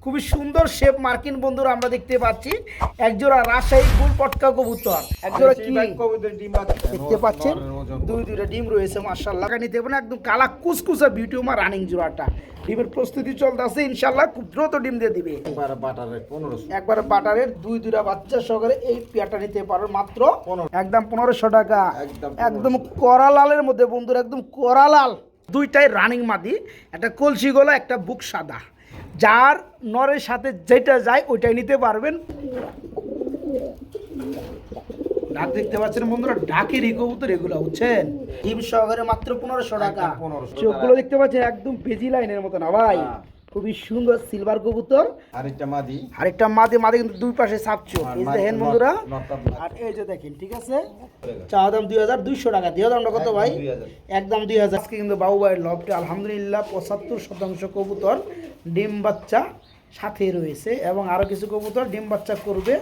খুবই সুন্দর শেপ মার্কিন বন্ধুরা আমরা দেখতে পাচ্ছি একজোড়া রাজশাহী ফুল পটকা কবুতর, একজোড়া কি দেখতে পাচ্ছেন দুইটা ডিম রয়েছে মাশাআল্লাহ। নিতে পারেন একদম কালা কুসকুসা বিউটিউমা রানিং জোড়াটা। ডিমের প্রস্তুতি চলতেছে, ইনশাআল্লাহ খুব দ্রুত ডিম দিয়ে দিবে। একবার বাটারের দুইটা বাচ্চা সহকারে এই পেয়ারটা নিতে পারো মাত্র একদম 1500 টাকা। একদম কড়া লালের মধ্যে বন্ধুরা, একদম কড়া লাল, দুইটাই রানিং মাদি, একটা কলসি গলা একটা বুক সাদা। যার নরের সাথে যেটা যায় ওইটাই নিতে পারবেন। ডাক দেখতে পাচ্ছেন বন্ধুরা, ডাকের কবুতর এগুলো বুঝছেন, ডিম সহকারে মাত্র 1500 টাকা। চোখগুলো দেখতে পাচ্ছেন একদম বেজি লাইনের মতো না ভাই, খুবই সুন্দর সিলভার কবুতর। আরেকটা মাদি কিন্তু দুই পাশে ছাপছো, এই দেখেন বন্ধুরা। আর এই যে দেখেন, ঠিক আছে, চাওয়া দাম 2200 টাকা। দিয়ে দামটা কত ভাই? একদম 2000। আজকে কিন্তু বাবু ভাইয়ের লফটে আলহামদুলিল্লাহ 75% কবুতর ডিম বাচ্চা সাথে রয়েছে এবং আরো কিছু কবুতর ডিম বাচ্চা করবে।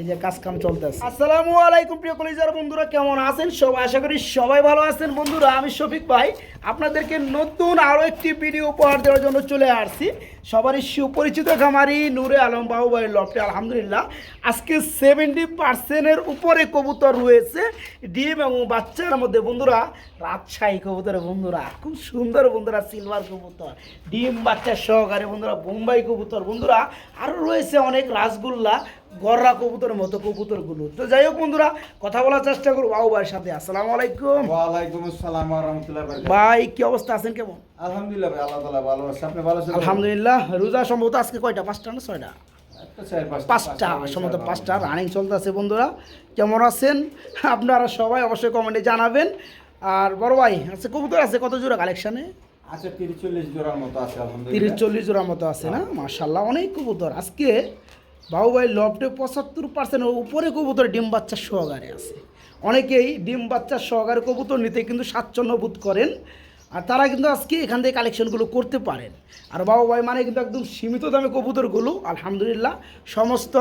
এই যে কাজ কাম চলতেছে। আসসালামু আলাইকুম প্রিয় কলিজার বন্ধুরা, কেমন আছেন সবাই? আশা করি সবাই ভালো আছেন বন্ধুরা। আমি শফিক ভাই আপনাদেরকে নতুন আরো একটি ভিডিও উপহার দেওয়ার জন্য চলে আসছি। সবারই সুপরিচিত খামারি নূরে আলম বাবু ভাইয়ের লফটে আলহামদুলিল্লাহ আজকে 70% উপরে কবুতর রয়েছে ডিম এবং বাচ্চার মধ্যে বন্ধুরা। রাজশাহী কবুতর বন্ধুরা, খুব সুন্দর বন্ধুরা, সিলভার কবুতর ডিম বাচ্চা সহকারে বন্ধুরা, বোম্বাই কবুতর বন্ধুরা, আরও রয়েছে অনেক রাসগোল্লা গররা কবুতরের মতো কবুতরগুলো। তো যাই হোক বন্ধুরা, কথা বলার চেষ্টা করবো বাবু ভাইয়ের সাথে। আসসালামু আলাইকুম। ওয়ালাইকুম আসসালাম ওয়া রাহমাতুল্লাহি ওয়া বারাকাতুহু। ভাই কি অবস্থা, আছেন কেমন? আলহামদুলিল্লাহ ভাই, আল্লাহ তাআলা ভালো আছে। আপনি ভালো আছেন? আলহামদুলিল্লাহ। রোজা সম্ভবত আজকে কয়টা? 5টা না 6টা? 5টা সম্ভবত, 5টা রানিং চলতেছে বন্ধুরা। কেমন আছেন আপনারা সবাই অবশ্যই কমেন্টে জানাবেন। আর বড় ভাই আচ্ছা, কবুতর আছে কত জোড়া কালেকশনে? আচ্ছা 30-40 জোড়ার মতো আছে আলহামদুলিল্লাহ। 30-40 জোড়ার মতো আছে না? মাশাআল্লাহ, অনেক কবুতর আজকে বাবু ভাই লফটে 75% উপরে কবুতর ডিম বাচ্চা সহকারে আছে। অনেকেই ডিম বাচ্চা সহকারে কবুতর নিতে কিন্তু স্বাচ্ছন্দ্য বোধ করেন, আর তারা কিন্তু আজকে এখান থেকে কালেকশনগুলো করতে পারেন। আর বাবু ভাই মানে কিন্তু একদম সীমিত দামে কবুতরগুলো আলহামদুলিল্লাহ সমস্ত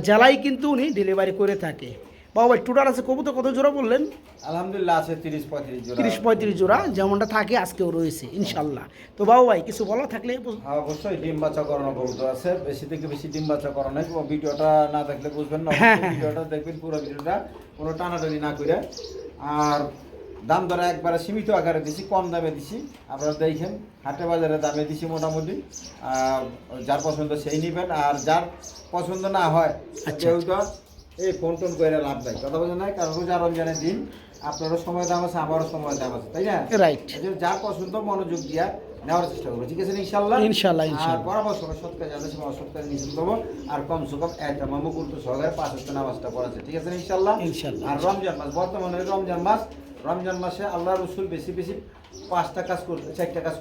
জেলায় কিন্তু উনি ডেলিভারি করে থাকে। বাবু ভাই টোটাল আছে কবুতর কত জোড়া বললেন? আলহামদুলিল্লাহ আছে 30-35 জোড়া। 30-35 জোড়া যেমনটা থাকে আজকেও রয়েছে ইনশাল্লাহ। তো বাবু ভাই কিছু বলা থাকলে। হ্যাঁ অবশ্যই ডিম বাচ্চা করানো কবুতর আছে, বেশি থেকে বেশি ডিম বাচ্চা করানো। ভিডিওটা না দেখলে বুঝবেন না, ভিডিওটা দেখবেন পুরো ভিডিওটা, কোনো টানাটানি না করে। আর দাম দরে একবারে সীমিত আকারে দিছি, কম দামে দিছি, আপনারা দেখেন হাটে বাজারে দামে দিছি মোটামুটি। যার পছন্দ সেই নেবেন, আর যার পছন্দ না হয় কেউ তো এই ফোন টোন করে লাভ নাই, কথা বলছেন না, কারণ রোজা রমজানের দিন আপনারও সময় দাম আছে, আমারও সময় দাম আছে, তাই না? রাইট। যার পছন্দ মনোযোগ দিয়া নেওয়ার চেষ্টা করবো, ঠিক আছে ইনশাল্লাহ। ইনশাল্লাহ আর বরাবর সময় সৎকার যাদের সময় সৎকার নিষেধ করবো, আর কমসে কম একটা মুকুর্ত সহকারে 5 ওয়াক্ত নামাজটা পড়াচ্ছে, ঠিক আছে ইনশাল্লাহ। আর রমজান মাস, বর্তমানে রমজান মাস, রমজান মাসে আল্লাহ রসুল বেশি বেশি 4টা কাজ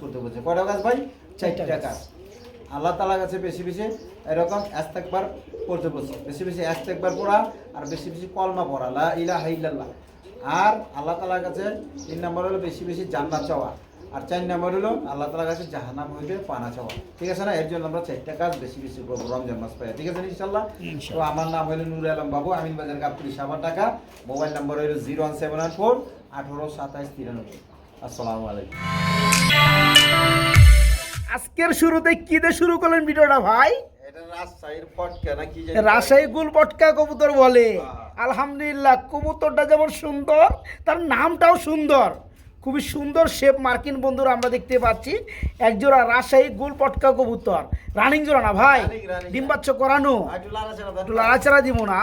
করতে বলছে। কয়টা কাজ ভাই? 4টা কাজ। আল্লাহ তাআলার কাছে বেশি বেশি এরকম ইস্তেগফার করতে বলছে, বেশি বেশি ইস্তেগফার পড়া, আর বেশি বেশি কলমা পড়া, লা ইলাহা ইল্লাল্লাহ। আর আল্লাহ তাআলার কাছে 3 নম্বর হলো বেশি বেশি জান্নাত চাওয়া, আর 4 নম্বর হলো আল্লাহ তাআলার কাছে জাহান্নাম হইতে পানা চাওয়া, ঠিক আছে না? এর জন্য আমরা 4টা কাজ বেশি বেশি করবো রমজান মাস পাই, ঠিক আছে ইনশাল্লাহ। তো আমার নাম হলো নূরে আলম বাবু, আমিন বাজার গাবতলী সাভার ঢাকা। মোবাইল নম্বর হলো 01794 18 27 93। আসসালামু আলাইকুম। আজকের শুরুতে কি দিয়ে শুরু করলেন ভিডিওটা ভাই? এটা রাজশাহীর পটকা নাকি? রাজশাহী গুল পটকা কবুতর বলে। আলহামদুলিল্লাহ, কবুতরটা যেমন সুন্দর তার নামটাও সুন্দর, খুবই সুন্দর শেপ মার্কিন বন্ধুরা আমরা দেখতে পাচ্ছি একজোড়া রাজশাহী গুল পটকা কবুতর রানিং জোড়া না ভাই? ডিম বাচ্চা করানো, একটু লাড়াচাড়া দিব না।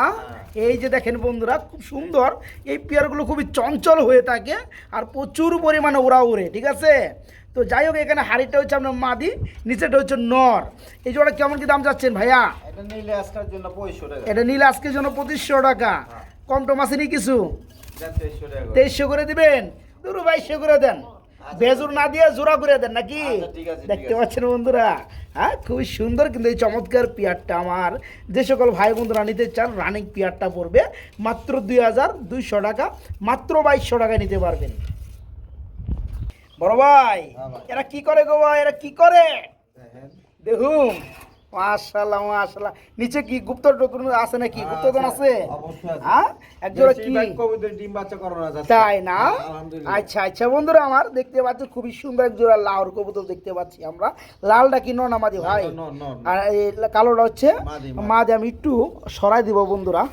এই যে দেখেন বন্ধুরা, খুব সুন্দর এই পেয়ারগুলো, খুবই চঞ্চল হয়ে থাকে আর প্রচুর পরিমাণে ওরা উড়ে, ঠিক আছে? তো যাই হোক, এখানে হাড়িটা হচ্ছে আপনার মাদি, নিচেটা হচ্ছে নর। এই জোড়া কেমন কি দাম যাচ্ছেন ভাইয়া? এটা নিলে আজকের জন্য 2500 টাকা। এটা নিলে আজকের জন্য 2500 টাকা। কম টম আসেনি কিছু? 2300 করে দিবেন? দুরু 2200 করে দেন, বেজুর না দিয়ে জোড়া করে দেন নাকি? দেখতে পাচ্ছেন বন্ধুরা, হ্যাঁ খুবই সুন্দর কিন্তু এই চমৎকার পেয়ারটা। আমার যে সকল ভাই বন্ধুরা নিতে চান, রানিং পেয়ারটা পড়বে মাত্র 2200 টাকা, মাত্র 2200 টাকায় নিতে পারবেন। বড় ভাই এরা কি করে গো ভাই, এরা কি করে দেখুন, মাশাআল্লাহ মাশাআল্লাহ। নিচে কি গুপ্তর টুপ্তর আছে নাকি? গুপ্তধন আছে? অবশ্যই আছে। হ্যাঁ, একজোড়া কি বেশিরভাগ কবুতর ডিম বাচ্চা করানো যাচ্ছে। তাই না? আলহামদুলিল্লাহ। আচ্ছা আচ্ছা বন্ধুরা আমার দেখতে পাচ্ছ খুবই সুন্দর এক জোড়া লাউর কবুতর দেখতে পাচ্ছি আমরা। লালটা কি নর না মাদি ভাই? নর। আর এই কালোটা হচ্ছে মাদি। মাদি। আমি একটু সরাই দিব বন্ধুরা,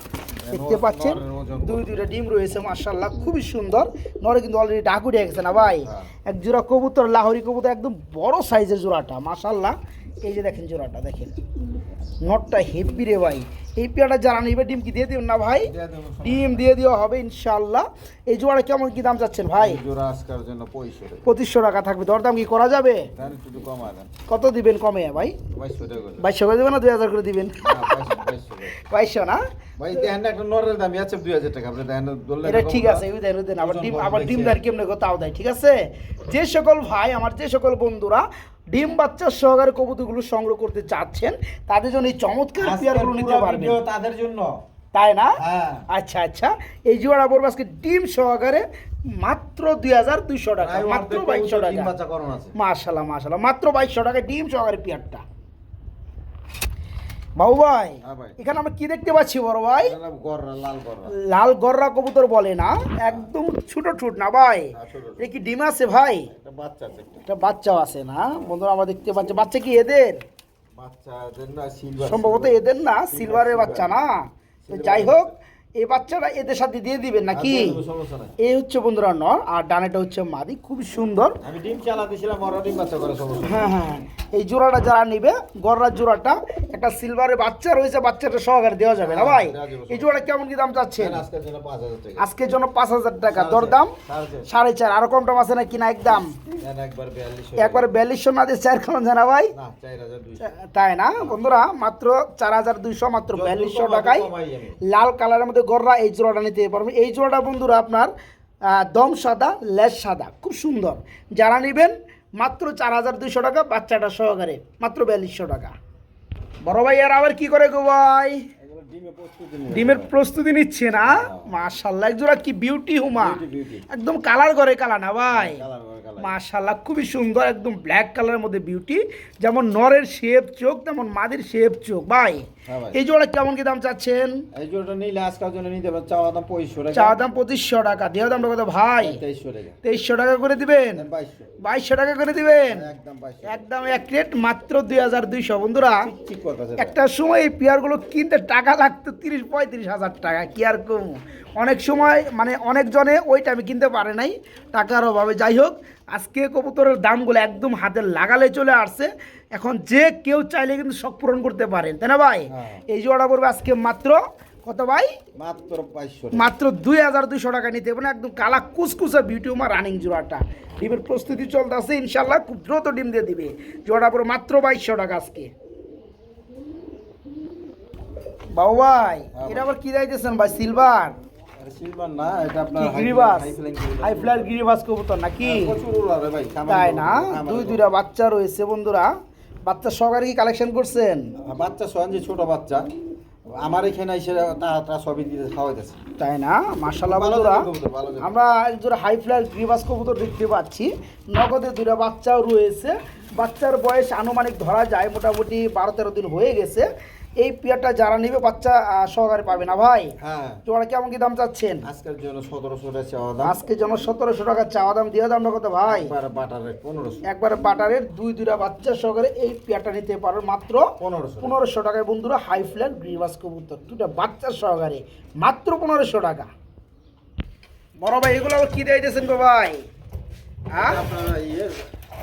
দেখতে পাচ্ছেন নরের ওজন কত? দুইটা ডিম রয়েছে মাশাআল্লাহ, খুবই সুন্দর। নরে কিন্তু অলরেডি ডাক উঠে গেছে না ভাই? হ্যাঁ। এক জোড়া কবুতর, লাহোরি কবুতর, একদম বড় সাইজের জোড়াটা মাশাআল্লাহ। এই যে দেখেন জোড়াটা দেখেন, নটটা হেভি রে ভাই। এই পেয়ারটা যারা নিবে ডিম কি দিয়ে দিবেন না ভাই? দিয়ে দেবো, সমস্যা ডিম দিয়ে দেওয়া হবে ইনশাআল্লাহ। এই জোড়াটা কেমন কি দাম চাচ্ছেন ভাই? এই জোড়া আজকের জন্য 2500 টাকা। 2500 টাকা থাকবে, দরদাম কি করা যাবে? দেন একটু কমায় দেন। কত দিবেন কমে ভাই? 2200 টাকা করে। 2200 করে দিবেন না 2000 করে দিবেন? না, 2200 টাকা। 2200 না? ভাই দেখেন না, একটা নরের দাম আছে 2000 টাকা। আপনি দেখেন ধরলে এটা ঠিক আছে, ওই দেন ওই দেন। আবার ডিম দার কেমনে গো তাও দেয়, ঠিক আছে? যে সকল ভাই আমার, যে সকল বন্ধুরা ডিম বাচ্চা সহকারে কবুতরগুলো সংগ্রহ করতে চাচ্ছেন তাদের জন্য এই চমৎকার পেয়ারগুলো নিতে পারবেন, ভিডিও তাদের জন্য। তাই না? হ্যাঁ। আচ্ছা আচ্ছা। এই জোড়া পড়বে আজকে ডিম সহকারে মাত্র 2200 টাকা, মাত্র 2200 ডিম টাকা। বাচ্চা করানো আছে। মাশাআল্লাহ মাশাআল্লাহ, মাত্র 2200 টাকায় ডিম সহকারে পেয়ারটা। বাবু ভাই, হ্যাঁ ভাই। এখানে আমরা কি দেখতে পাচ্ছি বড় ভাই? এটা গররা, লাল গররা। লাল গররা কবুতর বলে না, একদম ছোট ছোট না ভাই? হ্যাঁ, ছোট ছোট। এ কি ডিম আছে ভাই? একটা বাচ্চা আছে একটা। এটা বাচ্চাও আছে না বন্ধুরা? আমরা দেখতে পাচ্ছি বাচ্চা কি এদের? বাচ্চা এদের না, সিলভার। সম্ভবত এদের না, সিলভারের বাচ্চা না? তো যাই হোক, এই বাচ্চাটা এদের সাথে দিয়ে দিবেন নাকি? সমস্যা নাই। এই হচ্ছে বন্ধুরা নর, আর ডানেটা হচ্ছে মাদি, খুবই সুন্দর। আমি ডিম চালা দিছিলাম, ওরা ডিম বাচ্চা করে, সমস্যা নাই। হ্যাঁ হ্যাঁ, এই জোড়াটা যারা নিবে, গররার জোড়াটা, একটা সিলভারের বাচ্চা রয়েছে, বাচ্চাটা সহকারে দেওয়া যাবে না ভাই? দেওয়া যাবে। এই জোড়াটা কেমন কি দাম চাচ্ছেন? দেন আজকের জন্য 5000 টাকা। আজকের জন্য 5000 টাকা, দরদাম 4.5। 4.5। আরো কম টম আছে নাকি না? একদম দেন একবার 4200। একবার 4200 না দিয়ে 4 কম জানা ভাই? না, 4200। তাই না বন্ধুরা? মাত্র 4200, মাত্র 4200 টাকায় কমাই যাবে। লাল কালারের মধ্যে গররা এই জোড়াটা নিতে পারবেন। এই জোড়াটা বন্ধুরা আপনার দম সাদা, লেজ সাদা, খুব সুন্দর। যারা নেবেন মাত্র 4200 টাকা, বাচ্চাটা সহকারে মাত্র 4200 টাকা। বড় ভাই আর আবার কি করে গো ভাই? এগুলো ডিমে প্রস্তুতি নিয়ে। ডিমের প্রস্তুতি নিচ্ছে না? মাশাআল্লাহ, এক জোড়া কি বিউটি হুমা, বিউটি। একদম কালার করে কালা না ভাই? কালার করে কালার। মাশাআল্লাহ, খুবই সুন্দর, একদম ব্ল্যাক কালারের মধ্যে বিউটি। যেমন নরের শেপ চোখ, তেমন মাদির শেপ চোখ ভাই। হ্যাঁ ভাই। এই জোড়া কেমন কি দাম চাচ্ছেন? এই জোড়াটা নিলে আজকের জন্য নিতে পারেন, চাওয়া দাম 2500 টাকা। চা দাম 2500 টাকা, দেওয়া দামটা কত ভাই? 2300 টাকা। 2300 টাকা করে দিবেন? দেন 2200। 2200 টাকা করে দিবেন? একদম 2200। একদম এক রেট, মাত্র 2200 বন্ধুরা। ঠিক কথা আছে। একটা সময় এই পেয়ারগুলো কিনতে টাকা লাগতো 30-35 হাজার টাকা, কি আর কম। অনেক সময় মানে অনেকজনে ওই টাইমে কিনতে পারে নাই টাকার অভাবে। যাই হোক, আজকে কবুতরের দামগুলো একদম হাতে লাগালে চলে আসছে। এখন যে কেউ চাইলে কিন্তু শখ পূরণ করতে পারেন, তাই না ভাই? হ্যাঁ। এই জোড়া পড়বে আজকে মাত্র কত ভাই? মাত্র 2200 টাকা। মাত্র 2200 টাকা নিতে পারেন। একদম কালা কুসকুসা বিউটি উমা রানিং জোড়াটা। ডিমের প্রস্তুতি চলতেছে, ইনশাল্লাহ খুব দ্রুত ডিম দিয়ে দিবে। জোড়া পড়বে মাত্র 2200 টাকা আজকে। বাবু ভাই, এটা আবার কি যাইতেছেন ভাই? সিলভার আরে সিলভার না, এটা আপনার কি গিরিবাস? হাই হাই ফ্লাইট গিরিবাস কবুতর নাকি? প্রচুর উড়ারে ভাই। তাই না? দুইটা বাচ্চা রয়েছে বন্ধুরা। বাচ্চা সহকারে কি কালেকশন করছেন? বাচ্চা সোহান যে ছোট বাচ্চা, আমার এখানে এসে তা সবই দিতে খাওয়াইতেছে। তাই না? মাশাআল্লাহ ভালো বন্ধুরা, জাতের কবুতর, ভালো জাতের। আমরা একজোড়া হাই ফ্লাইট গ্রিবাস কবুতর দেখতে পাচ্ছি। নগদে দুইটা বাচ্চাও রয়েছে। বাচ্চার বয়স আনুমানিক ধরা যায় মোটামুটি 12-13 দিন হয়ে গেছে। এই পেয়ারটা যারা নেবে বাচ্চা সহকারে পাবে না ভাই? হ্যাঁ। জোড়া কেমন কি দাম চাচ্ছেন? আজকের জন্য 1700 টাকা চাওয়া দাম। আজকে জন্য 1700 টাকা চাওয়া দাম, দিয়ে দামটা কত ভাই? একবার বাটার রেট 1500। একবারে বাটারের দুইটা বাচ্চা সহকারে এই পেয়ারটা নিতে পারো মাত্র 1500 টাকায় বন্ধুরা। হাই ফ্ল্যাট গ্রিবাস কবুতর দুটা বাচ্চা সহকারে মাত্র 1500 টাকা। বড় ভাই, এগুলো আবার কি দিয়েছেন গো ভাই? হ্যাঁ, আপনারা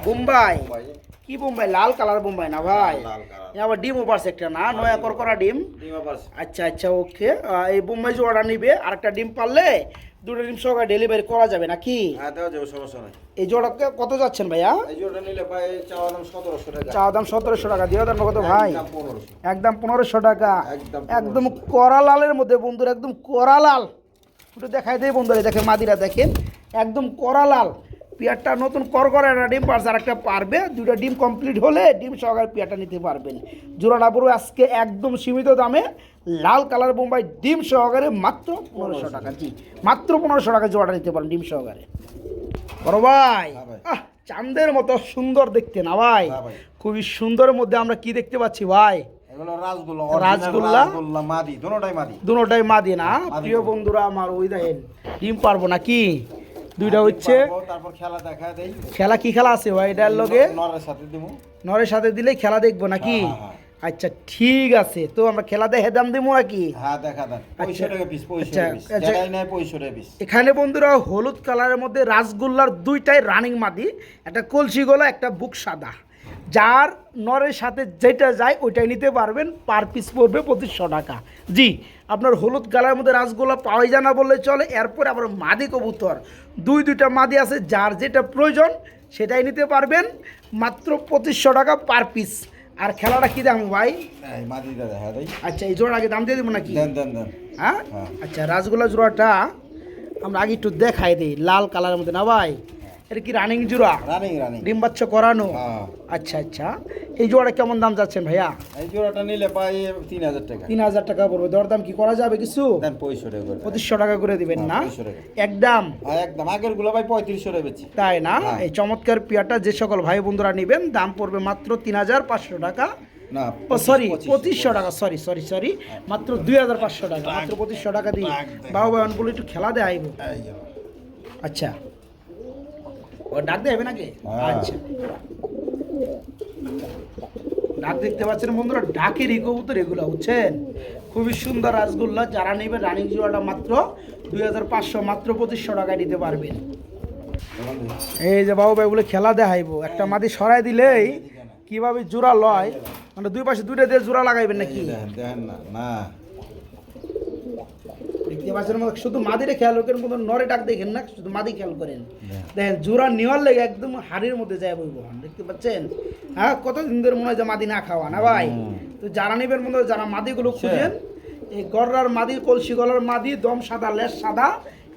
বোম্বাই। ভাই কি বোম্বাই? লাল কালার বোম্বাই না ভাই? লাল কালার। এ আবার ডিম ওপারছে একটা না, নয়া করকরা ডিম। ডিম আবার আচ্ছা আচ্ছা, ওকে। এই বোম্বাই যে অর্ডার নিবে, আর একটা ডিম পারলে দুটো ডিম সহকারে ডেলিভারি করা যাবে নাকি? হ্যাঁ, দেওয়া যাবে, সমস্যা নাই। এই জোড়াকে কত যাচ্ছেন ভাইয়া? এই জোড়াটা নিলে ভাই চাওয়া দাম 1700 টাকা। চা দাম 1700 টাকা, দিয়ে দাম কত ভাই? একদম 1500। একদম 1500 টাকা। একদম একদম কড়া লালের মধ্যে বন্ধুরা, একদম কড়া লাল। একটু দেখাই দেয় বন্ধুরা, দেখেন মাদিরা দেখেন, একদম কড়া লাল। পেয়ারটা নতুন করকরা একটা ডিম পারছে, আর একটা পারবে। দুটো ডিম কমপ্লিট হলে ডিম সহকারে পেয়ারটা নিতে পারবেন। জোড়াটা পড়বে আজকে একদম সীমিত দামে, লাল কালার বোম্বাই ডিম সহকারে মাত্র 1500 টাকা। জি, মাত্র 1500 টাকা জোড়াটা নিতে পারেন ডিম সহকারে। বড় ভাই, হ্যাঁ ভাই। চাঁদের মতো সুন্দর দেখতে না ভাই? হ্যাঁ ভাই। খুবই সুন্দরের মধ্যে আমরা কি দেখতে পাচ্ছি ভাই? এগুলো রাসগোল্লা, রাসগোল্লা। রাসগোল্লা মাদি, দুটোটাই মাদি। দুটোটাই মাদি না? মাদি প্রিয় গরু। বন্ধুরা আমার, ওই দেখেন ডিম পারবো নাকি? দুইটা হচ্ছে তারপর খেলা দেখা দেই। খেলা, কি খেলা আছে ভাই এটার লগে? নরের সাথে দিমু। নরের সাথে দিলে খেলা দেখবো নাকি? হ্যাঁ, হ্যাঁ, আচ্ছা ঠিক আছে, তো আমরা খেলা দেখে দাম দেবো নাকি? হ্যাঁ দেখা দেন। 65 টাকা পিস, 65 আচ্ছা, টাকা পিস। আচ্ছা। যেটাই নেয় 65 টাকা পিস। এখানে বন্ধুরা হলুদ কালারের মধ্যে রাসগোল্লার দুইটাই রানিং মাদি, একটা কলসি গলা, একটা বুক সাদা। যার নরের সাথে যেটা যায় ওইটাই নিতে পারবেন, পার পিস পড়বে 2500 টাকা। জি, আপনার হলুদ কালারের মধ্যে রাসগোল্লা পাওয়াই যায় না বললে চলে। এরপরে আবার মাদি কবুতর দুইটা মাদি আছে, যার যেটা প্রয়োজন সেটাই নিতে পারবেন, মাত্র 2500 টাকা পার পিস। আর খেলাটা কী দাম ভাই? এই মাদিটা দেখা দেই। আচ্ছা, এই জোড়া আগে দাম দিয়ে দেবো নাকি? দেন দেন দেন। হ্যাঁ হ্যাঁ। আচ্ছা, রাসগোল্লা জোড়াটা আমরা আগে একটু দেখাই দিই, লাল কালারের মধ্যে না ভাই? এটা কি রানিং জোড়া? Running running. ডিম বাচ্চা করানো? হ্যাঁ। আচ্ছা আচ্ছা, এই জোড়াটা কেমন দাম যাচ্ছেন ভাইয়া? এই জোড়াটা নিলে পাই 3000 টাকা। 3000 টাকা পড়বে। দরদাম কি করা যাবে কিছু? দেন 65 টাকা করে। 2500 টাকা করে দিবেন না? হ্যাঁ, 2500 টাকা। একদম হ্যাঁ একদম, আগের গুলো ভাই 3500 টাকা বেচি। তাই না? হ্যাঁ। এই চমৎকার পিয়াটা যে সকল ভাই বন্ধুরা নেবেন, দাম পড়বে মাত্র 3500 টাকা। না সরি 2500 টাকা, সরি মাত্র 2500 টাকা, মাত্র 2500 টাকা দিই। বাবু ভাই অনগুলো একটু খেলা দেয় আইব। এই যে। আচ্ছা, ও ডাক দেবে নাকি? হ্যাঁ। আচ্ছা, ডাক দেখতে পাচ্ছেন বন্ধুরা, ডাকেরই কবুতর এগুলো, বুঝছেন? খুবই সুন্দর রাসগোল্লা। যারা নেবে রানিং জোড়াটা মাত্র 2500, মাত্র 2500 টাকায় নিতে পারবেন। এই যে বাবু ভাই বলে খেলা দেখাইবো, একটা মাদি সরাই দিলেই কিভাবে জোড়া লয়, মানে দুই পাশে দুইটা দিয়ে জোড়া লাগাইবেন নাকি? দেখেন দেখেন না না। দেখতে পাচ্ছেন, শুধু মাদিরে খেয়াল করেন, কোনো নরে ডাক দেখেন না, শুধু মাদি খেয়াল করেন। দেখেন জোড়া নেওয়ার লেগে একদম হাড়ির মধ্যে যায় বইব, দেখতে পাচ্ছেন? হ্যাঁ, কতদিন ধরে মনে হয় যে মাদি না খাওয়া না ভাই? তো যারা নেবেন মনে হয়, যারা মাদিগুলো খুঁজেন, এই গররার মাদি, কলসি গলার মাদি, দম সাদা, লেস সাদা,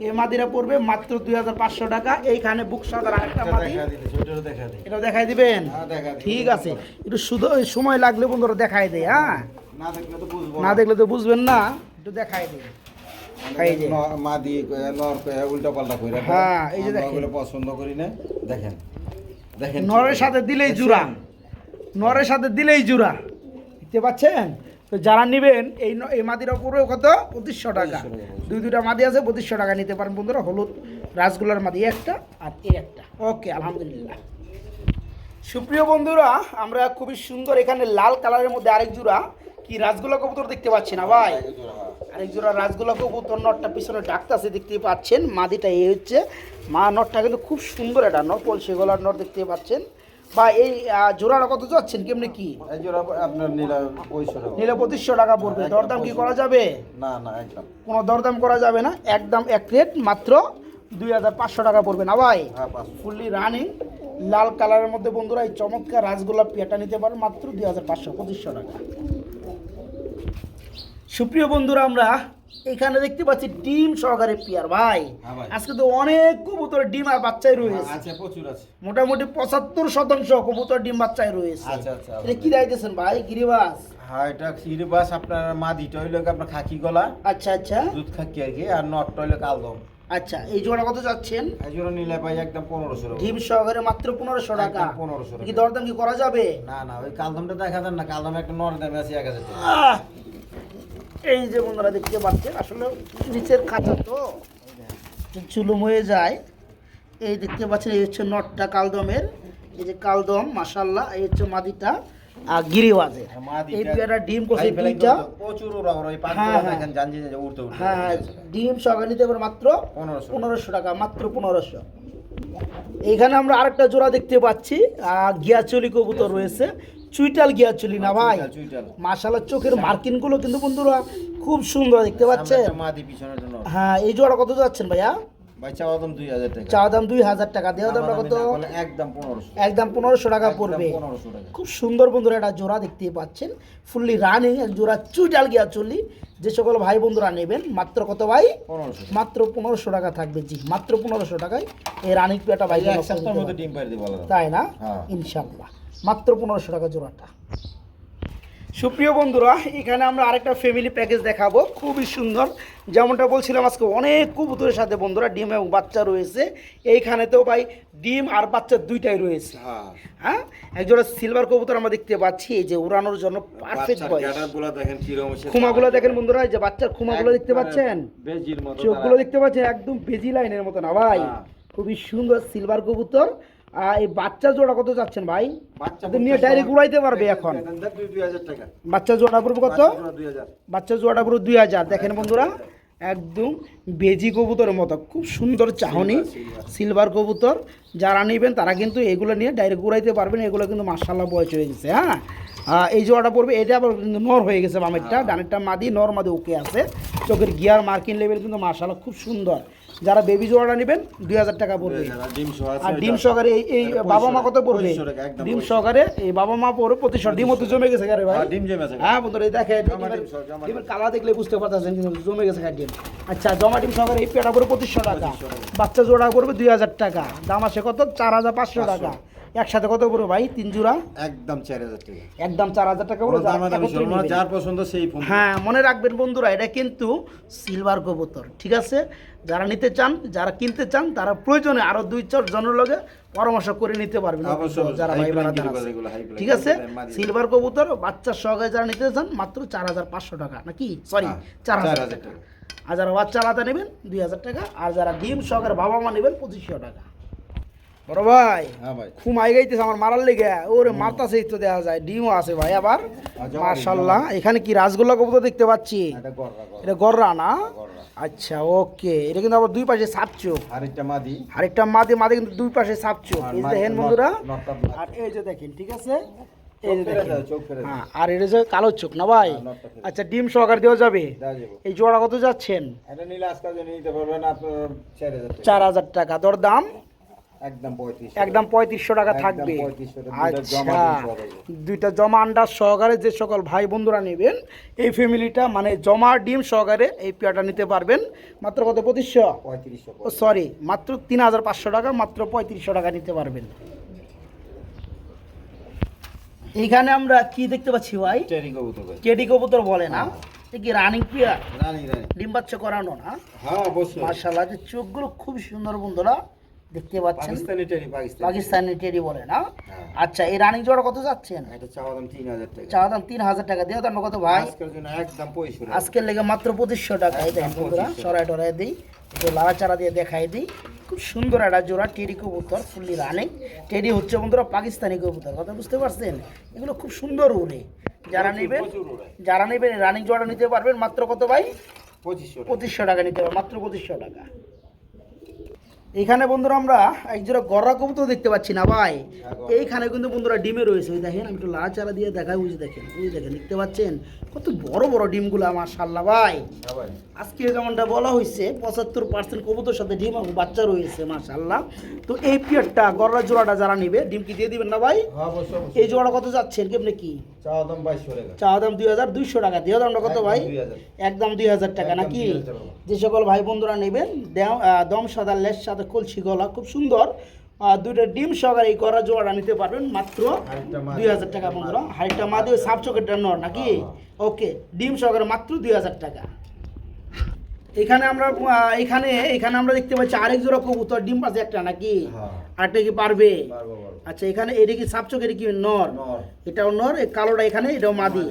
এই মাদিরা পড়বে মাত্র 2500 টাকা। এইখানে বুক সাদার আরেকটা মাদি, দেখা দিতেছি, ওইটারও দেখা দিই। এটাও দেখাই দিবেন? হ্যাঁ, দেখা দিই। ঠিক আছে, একটু শুধু ওই সময় লাগলে বন্ধুরা দেখাই দেয়। হ্যাঁ, না দেখলে তো বুঝবো না দেখলে তো বুঝবেন না, একটু দেখাই দিই। এই যে। মাদি কয়া নর কয়া উল্টা পাল্টা কইরা। হ্যাঁ, এই যে দেখেন। ওগুলো পছন্দ করি না। দেখেন দেখেন নরের সাথে দিলেই জোড়া, নরের সাথে দিলেই জোড়া, দেখতে পাচ্ছেন? তো যারা নেবেন এই মাদিরা পুরো কত? 2500 টাকা। দুইটা মাদি আছে, 2500 টাকা নিতে পারেন বন্ধুরা। হলুদ রাসগোল্লার মাদি একটা, আর এই একটা। ওকে, আলহামদুলিল্লাহ। সুপ্রিয় বন্ধুরা, আমরা খুবই সুন্দর এখানে লাল কালারের মধ্যে আরেক জোড়া কি রাসগোল্লা কবুতর দেখতে পাচ্ছি না ভাই? আরেক জোড়া রাসগোল্লা কবুতর, নটটা পিছনে ডাকতেছে দেখতে পাচ্ছেন। মাদিটা এই হচ্ছে মা, নটটা কিন্তু খুব সুন্দর, এটা নট, কলসি গলার নট দেখতে পাচ্ছেন। বা এই জোড়াটা কত যাচ্ছেন, কেমনি কি? এই জোড়া আপনার নিলে 2500 টাকা। নিলে 2500 টাকা পড়বে। দরদাম কি করা যাবে? না না একদম। কোনো দরদাম করা যাবে না, একদম এক রেট, মাত্র 2500 টাকা পড়বে না ভাই? হ্যাঁ, 500। ফুললি রানিং লাল কালারের মধ্যে বন্ধুরা এই চমৎকার রাসগোল্লা পেয়াটা নিতে পারেন মাত্র 2500, 2500 টাকা। সুপ্রিয় বন্ধুরা, আমরা এখানে দেখতে পাচ্ছি ডিম সহকারে পেয়ার ভাই। হ্যাঁ ভাই। আজকে তো অনেক কবুতর ডিম আর বাচ্চাই রয়েছে, আছে প্রচুর আছে। মোটামুটি 75% কবুতর ডিম বাচ্চাই রয়েছে। আচ্ছা, আচ্ছা। এটা কি রাইতেছেন ভাই? গিরিবাস? হ্যাঁ, এটা ক্ষীরবাস। আপনার মাদিটা হইলো আপনার খাকি গলা, আচ্ছা আচ্ছা দুধ খাকি আর কি, আর নটটা হইলো কালদম। আচ্ছা, এই জোড়া কত যাচ্ছেন? এই জোড়া নিলে ভাই একদম 1500 টাকা। ডিম সহকারে মাত্র 1500 টাকা। একদম 1500 টাকা। কি দরদাম কি করা যাবে? না না, ওই কালদমটা দেখা দেন না। কালদম একটা নর দামে আছে 1000 টাকা। আহ! এই যে বন্ধুরা দেখতে পাচ্ছেন, আসলে নিচের খাঁচা তো চুলুম হয়ে যায়। এই দেখতে পাচ্ছেন, এই হচ্ছে নটটা কালদমের, এই যে কালদম মাশাআল্লাহ। এই হচ্ছে মাদিটা আর গিরিবাজের। মাদিটা- এই পেয়ারা ডিম কষে ভাই ফেলাই দুইটা। তো প্রচুর ওরা ওই হ্যাঁ, পাঁচগুলো হ্যাঁ। দেখেন জানজি যে উড়তে উড়তে। হ্যাঁ হ্যাঁ, ডিম সহকারে নিতে পারে মাত্র 1500 টাকা, মাত্র 1500। এইখানে আমরা আরেকটা জোড়া দেখতে পাচ্ছি, গিয়াচলি কবুতর রয়েছে, চুইটাল গিয়াচলি না ভাই? চুইটাল। মাশাআল্লাহ, চোখের মার্কিন গুলো কিন্তু বন্ধুরা খুব সুন্দর দেখতে পাচ্ছেন। সামনে একটা মাদি, পিছনের জন্য। হ্যাঁ, এই জোড়া কত যাচ্ছেন ভাইয়া? ভাই চাওয়া দাম 2000 টাকা। চা দাম 2000 টাকা, দেওয়া দাম কত? বলে একদম 1500। একদম 1500 টাকা একদম পড়বে। 1500 টাকা। খুব সুন্দর বন্ধুরা একটা জোড়া দেখতেই পাচ্ছেন, ফুললি রানিং এক জোড়া চুইটাল গিয়াচলি। যে সকল ভাই বন্ধুরা নেবেন, মাত্র কত ভাই? 1500। মাত্র 1500 টাকা থাকবে। জি, মাত্র 1500 টাকায় এই রানিং পেয়াটা ভাই এক সপ্তাহের মধ্যে ডিম পাড়ি দিব বলা। তাই না? হ্যাঁ। ইনশাআল্লাহ, মাত্র 1500 টাকা জোড়াটা। সুপ্রিয় বন্ধুরা, এখানে আমরা আরেকটা ফ্যামিলি প্যাকেজ দেখাবো, খুবই সুন্দর। যেমনটা বলছিলাম, আজকে অনেক কবুতরের সাথে বন্ধুরা ডিম এবং বাচ্চা রয়েছে। এইখানেতেও ভাই ডিম আর বাচ্চা দুইটাই রয়েছে। হ্যাঁ, একজোড়া সিলভার কবুতর আমরা দেখতে পাচ্ছি, এই যে উড়ানোর জন্য পারফেক্ট বয়স। খুমাগুলো দেখেন বন্ধুরা, এই যে বাচ্চার খুমাগুলো দেখতে পাচ্ছেন, চোখগুলো দেখতে পাচ্ছেন, একদম বেজি লাইনের মতো না ভাই, খুবই সুন্দর সিলভার কবুতর। এই বাচ্চা জোড়া কত যাচ্ছেন ভাই? বাচ্চা নিয়ে ডাইরেক্ট উড়াইতে পারবে এখন। বাচ্চা জোড়া পড়বে কত? বাচ্চা জোড়াটা পুরো 2000। দেখেন বন্ধুরা, একদম বেজি কবুতরের মতো, খুব সুন্দর চাহনি সিলভার কবুতর। যারা নেবেন তারা কিন্তু এগুলো নিয়ে ডাইরেক্ট উড়াইতে পারবেন। এগুলো কিন্তু মাশাআল্লাহ বয়স হয়ে গেছে। হ্যাঁ, এই জোড়াটা পড়বে, এটা আবার কিন্তু নর হয়ে গেছে, বামেরটা ডানেরটা মাদি, নর মাদি ওকে আছে। চোখের গিয়ার মার্কিং লেভেল কিন্তু মাশাআল্লাহ খুব সুন্দর। যারা বেবি জোড়াটা নেবেন 2000 টাকা পড়বে। আর ডিম সহকারে এই বাবা মা কত পড়বে? ডিম সহকারে এই বাবা মা পড়বে 2500। ডিম তো জমে গেছে গারে ভাই। হ্যাঁ বন্ধুরা, দেখে ডিমের কালা দেখলে বুঝতে পারতেছেন কিন্তু জমে গেছে ডিম। আচ্ছা, জমা ডিম সহকারে এই পেটা পড়বে 2500 টাকা। বাচ্চা জোড়া পড়বে 2000 টাকা। দাম আসে কত? 4500 টাকা। একসাথে কত পড়বে ভাই? 3 জোড়া একদম 4000 টাকা। একদম 4000 টাকা পড়বে। যার পছন্দ সেই ফোন। হ্যাঁ, মনে রাখবেন বন্ধুরা, এটা কিন্তু সিলভার কবুতর, ঠিক আছে? যারা নিতে চান, যারা কিনতে চান, তারা প্রয়োজনে আরো 2-4 জনের লগে পরামর্শ করে নিতে পারবেন যারা ভাই বানাদার আছে, ঠিক আছে? সিলভার কবুতর বাচ্চা সহকারে যারা নিতে চান মাত্র 4500 টাকা, নাকি সরি 4000 টাকা। আর যারা বাচ্চা আলাদা নেবেন 2000 টাকা। আর যারা ডিম সহকারে বাবা মা নেবেন 2500 টাকা। বড় ভাই, খুমাই গাইতেছে আমার মারার লেগে, ওরে মারতাছে তো দেখা যায়। ডিমও আছে ভাই আবার মাশাআল্লাহ। এখানে কি রাসগোল্লা কবুতর দেখতে পাচ্ছি, এটা গররা না? আচ্ছা, ওকে। এটা কিন্তু আবার দুই পাশে সাপ চোখ, আরেকটা মাদি মাদি কিন্তু দুই পাশে সাপ চোখ। এই দেখেন বন্ধুরা, আর এই যে দেখেন, ঠিক আছে? এই যে দেখেন, হ্যাঁ, আর এটা যে কালো চোখ না ভাই? আচ্ছা, ডিম সহকারে দেওয়া যাবে। এই জোড়া কত যাচ্ছেন? এটা নিলে আজকাল নিতে পারবেন আপনার 4000 টাকা। দর দাম একদম 3500 টাকা থাকবে। আচ্ছা, দুইটা জমা আন্ডার সহকারে যে সকল ভাই বন্ধুরা নেবেন, এই ফ্যামিলিটা মানে জমা ডিম সহকারে এই পেয়ারটা নিতে পারবেন মাত্র কত? 2500, সরি মাত্র 3500 টাকা, মাত্র 3500 টাকা নিতে পারবেন। এইখানে আমরা কি দেখতে পাচ্ছি ভাই? টেডি কবুতর বলে না? কি রানিং পেয়ার? ডিম বাচ্চা করানো না? হ্যাঁ অবশ্যই। মাশাআল্লাহ, যে চোখগুলো খুব সুন্দর বন্ধুরা দেখতে পাচ্ছেন, পাকিস্তানি টেডি বলে না? আচ্ছা, এই রানিং জোড়া কত যাচ্ছেন? এটা চাওয়া দাম 3000 টাকা। চাওয়া দাম 3000 টাকা। দেওয়া দাম কত ভাই? আজকের জন্য একদম 2500। আজকের লেগে মাত্র 2500 টাকা। এই দেখেন বন্ধুরা, সরাই টরাই দিই, একটু লাড়াচাড়া দিয়ে দেখাই দিই। খুব সুন্দর একটা জোড়া টেডি কবুতর, ফুললি রানিং। টেডি হচ্ছে বন্ধুরা পাকিস্তানি কবুতর, কথা বুঝতে পারছেন? এগুলো খুব সুন্দর উড়ে। যারা নেবেন রানিং জোড়া নিতে পারবেন মাত্র কত ভাই? 2500 টাকা নিতে পারবেন, মাত্র 2500 টাকা। এখানে বন্ধুরা আমরা একজোড়া গররা কবুতর দেখতে পাচ্ছি না ভাই? এইখানে কিন্তু বন্ধুরা ডিমে রয়েছে। ওই দেখেন, আমি একটু লাড়াচাড়া দিয়ে দেখাই। ওই দেখেন, দেখতে পাচ্ছেন কত বড় বড় ডিমগুলো মাশাআল্লাহ ভাই। আজকে যেমনটা বলা হয়েছে 75% কবুতর সাথে ডিম এবং বাচ্চা রয়েছে মাশাআল্লাহ। তো এই পিয়ারটা গররা জোড়াটা যারা নিবে ডিম কি দিয়ে দিবেন না ভাই? এই জোড়া কত যাচ্ছেন কেমনে কি? চাওয়া দাম 2200 টাকা। চাওয়া দাম 2200 টাকা। দেওয়া দামটা কত ভাই? একদম 2000 টাকা, নাকি? যে সকল ভাই বন্ধুরা নেবেন, দম সাদা লেস সাদা কলসি গলা, খুব সুন্দর দুইটা ডিম সহকারে এই গররা জোড়াটা নিতে পারবেন মাত্র 2000 টাকা বন্ধুরা। হাইটটা মাদি, ওই সাপ চোখেরটা নর, নাকি? ওকে, ডিম সহকারে মাত্র 2000 টাকা। এখানে আমরা দেখতে পাচ্ছি আরেক জোড়া কবুতর, ডিম পাশে একটা, নাকি? আরেকটা কি পারবে? আচ্ছা, এখানে এটা কি সাপ চোখের কি নর? এটাও নর, এই কালোটা এখানে, এটাও মাদি।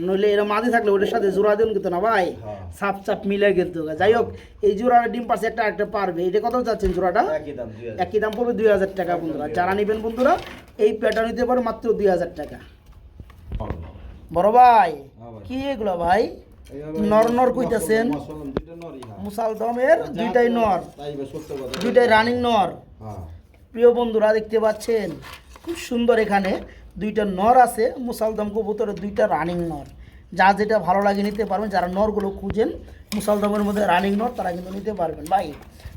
নইলে এরা মাদি থাকলে ওটার সাথে জোড়া দেন কিন্তু না ভাই, সাপ চাপ মিলে কিন্তু। যাই হোক, এই জোড়াটা ডিম পাশে একটা পারবে। এটা কত চাচ্ছেন জোড়াটা? একই দাম পড়বে 2000 টাকা বন্ধুরা। যারা নেবেন বন্ধুরা এই প্যাটার্ন নিতে পারো মাত্র 2000 টাকা। বড় ভাই, কি এগুলো ভাই? নর কইতাছেন? মুসালদমের দুইটাই নর, দুইটাই রানিং নর। প্রিয় বন্ধুরা দেখতে পাচ্ছেন খুব সুন্দর, এখানে দুইটা নর আছে মুসালদম কবুতরের, দুইটা রানিং নর। যা যেটা ভালো লাগে নিতে পারবেন। যারা নরগুলো খুঁজেন মুসালদমের মধ্যে রানিং নর, তারা কিন্তু নিতে পারবেন ভাই।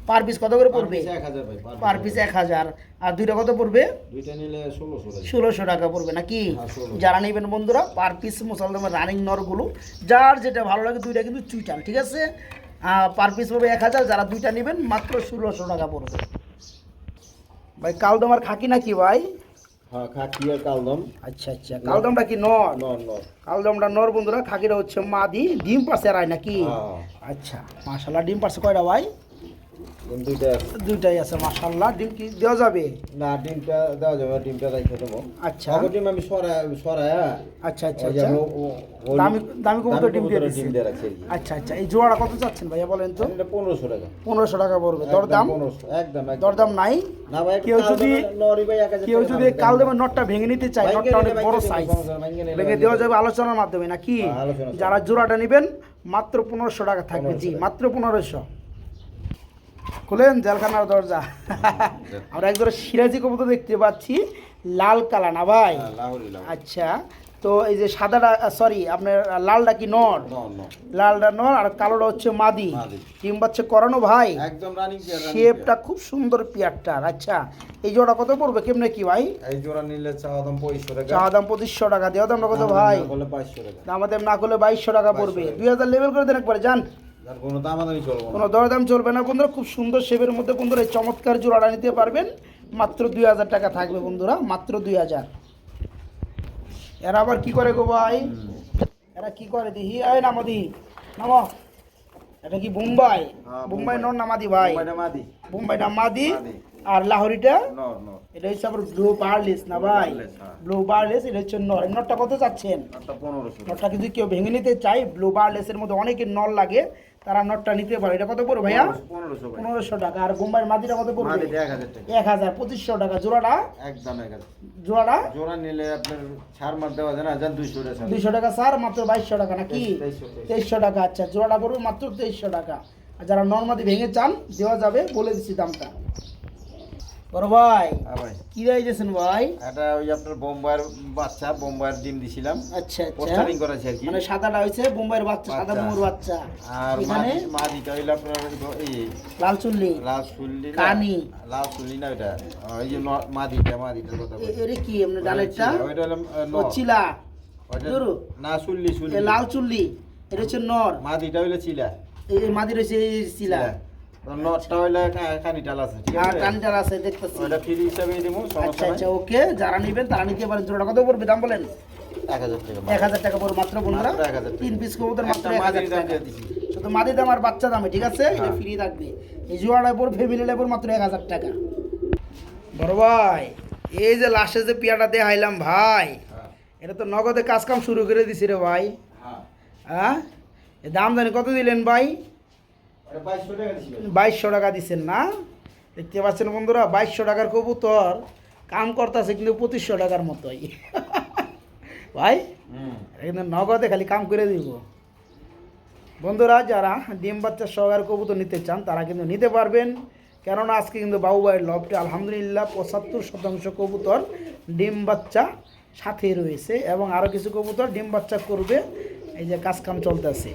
পার পিস কত করে পড়বে? Per piece 1000। আর দুইটা কত পড়বে? দুইটা নিলে 1600 টাকা পড়বে, নাকি? যারা নেবেন বন্ধুরা পার পিস মুসালদমের রানিং নরগুলো, যার যেটা ভালো লাগে, দুইটা কিন্তু চুইটাল, ঠিক আছে? পার পিস পড়বে 1000। যারা দুইটা নেবেন মাত্র 1600 টাকা পড়বে ভাই। কালদমার খাকি নাকি ভাই? হ্যাঁ খাকি আর কালদম। আচ্ছা আচ্ছা, কালদমটা কি নর? নর নর। কালদমটা নর বন্ধুরা, খাকিটা হচ্ছে মাদি। ডিম পারছে রায় নাকি? আচ্ছা মাশাআল্লাহ, ডিম পারছে কয়টা ভাই? দুইটাই আছে মাশাআল্লাহ। ডিম কি দেওয়া যাবে? না ডিমটা দেওয়া যাবে, ডিমটা রাইখে দেবো। আচ্ছা ডিম আমি সরায়। আচ্ছা আচ্ছা আচ্ছা, দামি দামি কবুতর ডিম দিয়ে দিচ্ছি। আচ্ছা আচ্ছা, এই জোড়াটা কত চাচ্ছেন ভাইয়া বলেন তো? 1500 টাকা। 1500 টাকা পড়বে। দরদাম? 1500 একদম। দরদাম নাই? না ভাই, কেউ যদি কালদমের নটটা ভেঙে নিতে চায়, নটটা অনেক বড় সাইজ, ভেঙে দেওয়া যাবে আলোচনার মাধ্যমে নাকি? যারা জোড়াটা নেবেন মাত্র 1500 টাকা থাকবে। জি মাত্র 1500। খুলেন জেলখানার দরজা। আমরা একজন সিরাজি কবুতর দেখতে পাচ্ছি, লাল কালা না ভাই? আচ্ছা, তো এই যে সাদাটা সরি আপনার লালটা কি নর? লালটা নর আর কালোটা হচ্ছে মাদি। ডিম বাচ্চা করানো ভাই, একদম রানিং পেয়ার। শেপটা খুব সুন্দর পেয়ারটার। আচ্ছা, এই জোড়া কত পড়বে কেমনে কি ভাই? এই জোড়া নিলে চাওয়া দাম 2500 টাকা। চাওয়া দাম 2500 টাকা। দেওয়া দাম কত ভাই? বলে 2200 টাকা। দামাদাম না করলে 2200 টাকা পড়বে। 2000 লেভেল করে দেন একবারে যান। কোনো দামাদামি চলবে না, কোনো দরদাম চলবে না বন্ধুরা। খুব সুন্দর শেপের মধ্যে বন্ধুরা এই চমৎকার জোড়াটা নিতে পারবেন। মাত্র 2000 টাকা থাকবে বন্ধুরা, মাত্র 2000। এরা আবার কি করে গো ভাই? এরা কি করে দেখি? এই নামাদি নামো। এটা কি বোম্বাই? বোম্বাই নর নামাদি ভাই? বোম্বাইটা মাদি আর লাহোরিটা নর নর। এটা হচ্ছে আবার ব্লু বার্লেস না ভাই? ব্লু বার্লেস, এটা হচ্ছে নর। এই নরটা কত চাচ্ছেন? 1500। নটটা যদি কেউ ভেঙে নিতে চায়, ব্লু বার্লেসের মধ্যে অনেকের নর লাগে, তারা নটটা নিতে পারে। এটা কত পড়বে ভাইয়া? 1500 টাকা। আর বোম্বাইয়ের মাদিটা কত পড়বে? 1000। 2500 টাকা জোড়াটা। একদম 1000 জোড়াটা জোড়া নিলে আপনার ছাড় মার দেওয়া যায় না, যান 200 টাকা। 200 টাকা স্যার, মাত্র 2200 টাকা নাকি? 2300 টাকা। আচ্ছা, জোড়াটা পড়বে মাত্র 2300 টাকা। আর যারা নর্মাদি ভেঙে চান দেওয়া যাবে, বলে দিচ্ছি দামটা। বড় ভাই কি রাইছেন ভাই? এটা ওই আপনার বোম্বাইয়ের বাচ্চা, বোম্বাইয়ের ডিম দিছিলাম। আচ্ছা আচ্ছা, পোস্টারিং করেছে আর কি। মানে সাদাটা হইছে বোম্বাইয়ের বাচ্চা, সাদা বোম্বাইয়ের বাচ্চা। আর এখানে মাদিটা হইলো আপনার এই লাল চুল্লি, লাল চুল্লি কানি। লাল চুল্লি না ওটা, এই যে মাদিটার কথা বলছি। এর কি এমনি ডালেরটা? ওইটা হলো চিলা। ওইটা না চুল্লি চুল্লি। এই লাল চুল্লি এটা হচ্ছে নর, মাদিটা হইলো চিলা। এই মাদি রইছে এই চিলা। নটটা হইলো কানিটাল আছে, ঠিক আছে? কানিটাল আছে দেখতেছি। ওটা ফ্রি হিসাবে দেবো, সমস্যা আচ্ছা নাই। আচ্ছা ওকে, যারা নেবেন তারা নিতে পারেন। জোড়া কত পড়বে দাম বলেন? 1000 টাকা। 1000 টাকা পড়বে মাত্র বন্ধুরা। 3 পিস কবুতর মাত্র 1000 টাকা। শুধু মাদি দাম আর বাচ্চা দামে, ঠিক আছে? এটা ফ্রি থাকবে। এই জোড়াটা পড়বে ফ্যামিলি লেভেল মাত্র 1000 টাকা। বড় ভাই এই যে লাস্টে যে পিয়াটা দেখাইলাম ভাই, এটা তো নগদে কাজ কাম শুরু করে দিছি রে ভাই। হ্যাঁ, দাম জানি কত দিলেন ভাই? 2200 টাকা দিচ্ছেন না? দেখতে পাচ্ছেন বন্ধুরা, 2200 টাকার কবুতর কাম করতেছে কিন্তু 2500 টাকার মতোই। ভাই কিন্তু নগদে খালি কাম করে দিব। বন্ধুরা যারা ডিম বাচ্চা সহকারে কবুতর নিতে চান তারা কিন্তু নিতে পারবেন, কেননা আজকে কিন্তু বাবু ভাইয়ের লফটে আলহামদুলিল্লাহ 75% কবুতর ডিম বাচ্চা সাথে রয়েছে এবং আরও কিছু কবুতর ডিম বাচ্চা করবে। এই যে কাজ কাম চলতেছে।